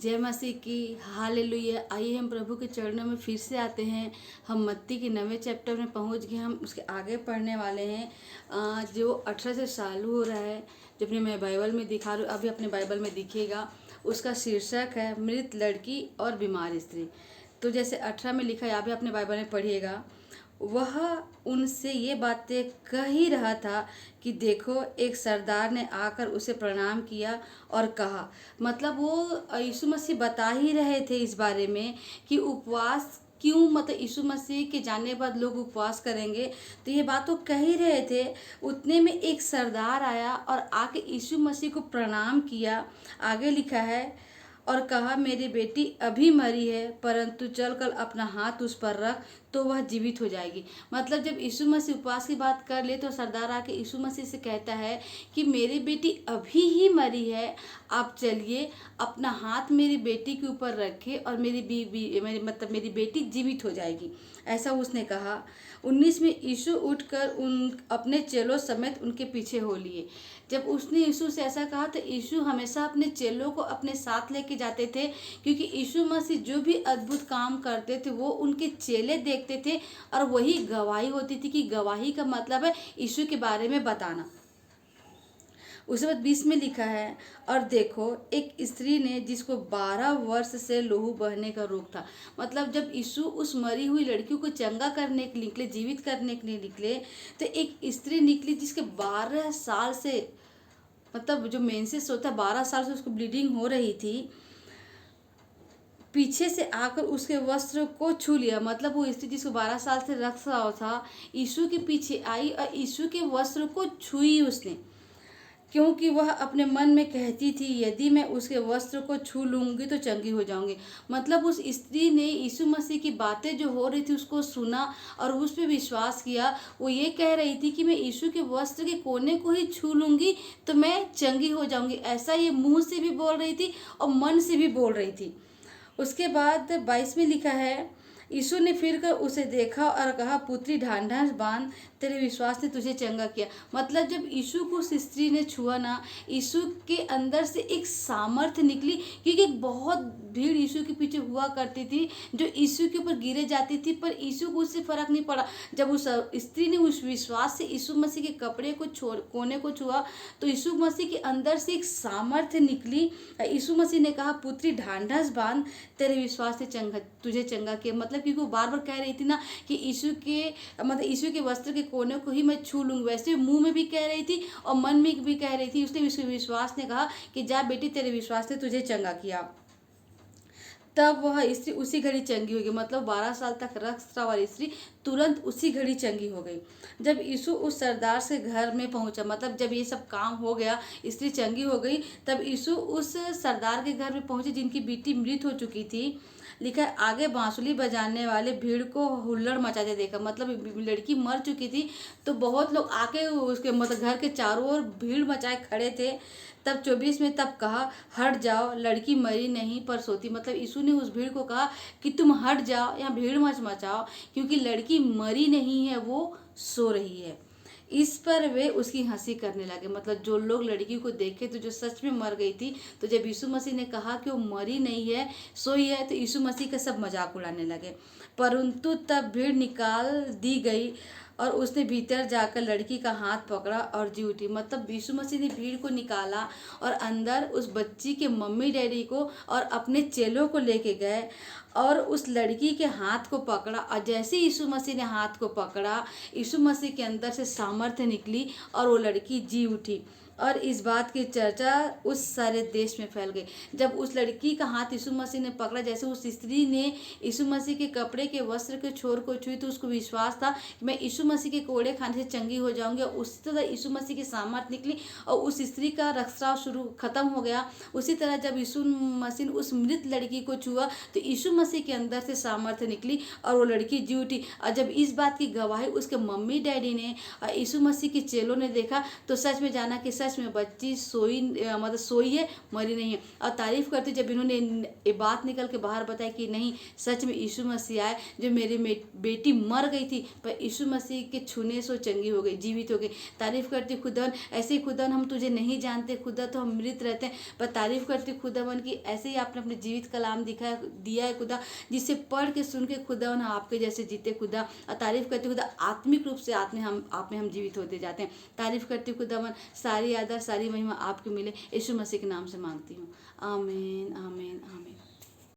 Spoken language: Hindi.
जय मसीह की। हालेलुया। आइए हम प्रभु के चरणों में फिर से आते हैं। हम मत्ती के 9वें चैप्टर में पहुंच गए। हम उसके आगे पढ़ने वाले हैं जो 18 से चालू हो रहा है, जो अपने मैं बाइबल में दिखा रही हूँ, अभी अपने बाइबल में दिखेगा। उसका शीर्षक है मृत लड़की और बीमार स्त्री। तो जैसे 18 में लिखा है, आप भी अपने बाइबल में पढ़िएगा। वह उनसे ये बातें कह ही रहा था कि देखो, एक सरदार ने आकर उसे प्रणाम किया और कहा, मतलब वो यीशु मसीह बता ही रहे थे इस बारे में कि उपवास क्यों, मतलब यीशु मसीह के जाने के बाद लोग उपवास करेंगे, तो ये बात वो कह ही रहे थे। उतने में एक सरदार आया और आके यीशु मसीह को प्रणाम किया। आगे लिखा है, और कहा, मेरी बेटी अभी मरी है, परंतु चलकर अपना हाथ उस पर रख तो वह जीवित हो जाएगी। मतलब जब यीशु मसीह उपवास की बात कर ले तो सरदार आके यीशु मसीह से कहता है कि मेरी बेटी अभी ही मरी है, आप चलिए अपना हाथ मेरी बेटी के ऊपर रखे और मेरी बेटी जीवित हो जाएगी, ऐसा उसने कहा। 19 में यीशु उठकर उन अपने चेलों समेत उनके पीछे हो लिए। जब उसने यीशु से ऐसा कहा तो यीशु हमेशा अपने चेलों को अपने साथ लेके जाते थे, क्योंकि यीशु मसीह जो भी अद्भुत काम करते थे वो उनके चेले देखते थे और वही गवाही होती थी। कि गवाही का मतलब है यीशु के बारे में बताना। उसके बाद 20 में लिखा है, और देखो, एक स्त्री ने जिसको 12 वर्ष से लहू बहने का रोग था। मतलब जब यीशु उस मरी हुई लड़की को चंगा करने के निकले, जीवित करने के लिए निकले, तो एक स्त्री निकली जिसके 12 साल से, मतलब जो मेंसेस होता है, 12 साल से उसको ब्लीडिंग हो रही थी। पीछे से आकर उसके वस्त्र को छू लिया। मतलब वो स्त्री जिसको 12 साल से रक्तस्राव था, यीशु के पीछे आई और यीशु के वस्त्र को छुई उसने, क्योंकि वह अपने मन में कहती थी, यदि मैं उसके वस्त्र को छू लूंगी तो चंगी हो जाऊंगी। मतलब उस स्त्री ने यीशु मसीह की बातें जो हो रही थी उसको सुना और उस पर विश्वास किया। वो ये कह रही थी कि मैं यीशु के वस्त्र के कोने को ही छू लूंगी तो मैं चंगी हो जाऊंगी। ऐसा ये मुंह से भी बोल रही थी और मन से भी बोल रही थी। उसके बाद 22 में लिखा है, यीशु ने फिर कर उसे देखा और कहा, पुत्री ढांढस बांध, तेरे विश्वास ने तुझे चंगा किया। मतलब जब यीशु को उस स्त्री ने छुआ ना, यीशु के अंदर से एक सामर्थ्य निकली, क्योंकि बहुत भीड़ यीशु के पीछे हुआ करती थी जो यीशु के ऊपर गिरे जाती थी, पर यीशु को उससे फर्क नहीं पड़ा। जब उस स्त्री ने उस विश्वास से यीशु मसीह के कपड़े को कोने को छुआ तो यीशु मसीह के अंदर से एक सामर्थ्य निकली। यीशु मसीह ने कहा, पुत्री ढांढस बांध, तेरे विश्वास ने तुझे चंगा किया। मतलब क्योंकि वो बार बार कह रही थी ना कि यीशु के वस्त्र के कोने को ही मैं छू लूंगी, वैसे मुंह में भी कह रही थी और मन में भी कह रही थी। उसने विश्वास ने कहा कि जा बेटी, तेरे विश्वास ने तुझे चंगा किया। तब वह स्त्री उसी घड़ी चंगी हो गई। मतलब 12 साल तक रक्तस्राव वाली स्त्री तुरंत उसी घड़ी चंगी हो गई। जब यीशु उस सरदार से घर में पहुंचा, मतलब जब ये सब काम हो गया, स्त्री चंगी हो गई, तब यीशु उस सरदार के घर में पहुंचे जिनकी बेटी मृत हो चुकी थी। लिखा है, आगे बांसुरी बजाने वाले भीड़ को हुल्लड़ मचाते देखा। मतलब लड़की मर चुकी थी तो बहुत लोग आके उसके मतलब घर के चारों ओर भीड़ मचाए खड़े थे। तब 24 में तब कहा, हट जाओ, लड़की मरी नहीं पर सोती। मतलब यीशु ने उस भीड़ को कहा कि तुम हट जाओ, यहाँ भीड़ मच मचाओ, क्योंकि लड़की मरी नहीं है, वो सो रही है। इस पर वे उसकी हंसी करने लगे। मतलब जो लोग लड़की को देखे तो जो सच में मर गई थी, तो जब यीशु मसीह ने कहा कि वो मरी नहीं है, सोई है, तो यीशु मसीह का सब मजाक उड़ाने लगे। परंतु तब भीड़ निकाल दी गई और उसने भीतर जाकर लड़की का हाथ पकड़ा और जी उठी। मतलब यीशु मसीह ने भीड़ को निकाला और अंदर उस बच्ची के मम्मी डैडी को और अपने चेलों को लेके गए और उस लड़की के हाथ को पकड़ा। और जैसे यीशु मसीह ने हाथ को पकड़ा, यीशु मसीह के अंदर से सामर्थ्य निकली और वो लड़की जी उठी। और इस बात की चर्चा उस सारे देश में फैल गई। जब उस लड़की का हाथ यीशु मसीह ने पकड़ा, जैसे उस स्त्री ने यीशु मसीह के कपड़े के वस्त्र के छोर को छुई, तो उसको विश्वास था कि मैं यीशु मसीह के कोड़े खाने से चंगी हो जाऊंगी। और उसी तरह यीशु मसीह की सामर्थ निकली और उस स्त्री का रक्तस्राव खत्म हो गया। उसी तरह जब यीशु मसीह ने उस मृत लड़की को छुआ तो यीशु मसीह के अंदर से सामर्थ्य निकली और वो लड़की जी उठी। और जब इस बात की गवाही उसके मम्मी डैडी ने और यीशु मसीह के चेलों ने देखा तो सच में जाना कि सच में बच्ची मतलब सोई है, मरी नहीं है। और तारीफ करती जब इन्होंने ये बात निकल के बाहर बताई कि नहीं, सच में यीशु मसीह आए, जो मेरी बेटी मर गई थी पर यीशु मसीह के छूने से वो चंगी हो गई, जीवित हो गई। तारीफ करती खुदावन, ऐसे ही खुदावन हम तुझे नहीं जानते खुदा, तो हम मृत रहते हैं, पर तारीफ करती खुदावन की ऐसे ही आपने अपने जीवित कलाम दिया है खुदा, जिसे पढ़ के सुन के खुदावन हम आपके जैसे जीते खुदा। और तारीफ करती खुदा, आत्मिक रूप से आप में हम जीवित होते जाते हैं। तारीफ करती खुदावन, सारी आदर सारी महिमा आपको मिले, यीशु मसीह के नाम से मांगती हूँ, आमीन आमीन आमीन।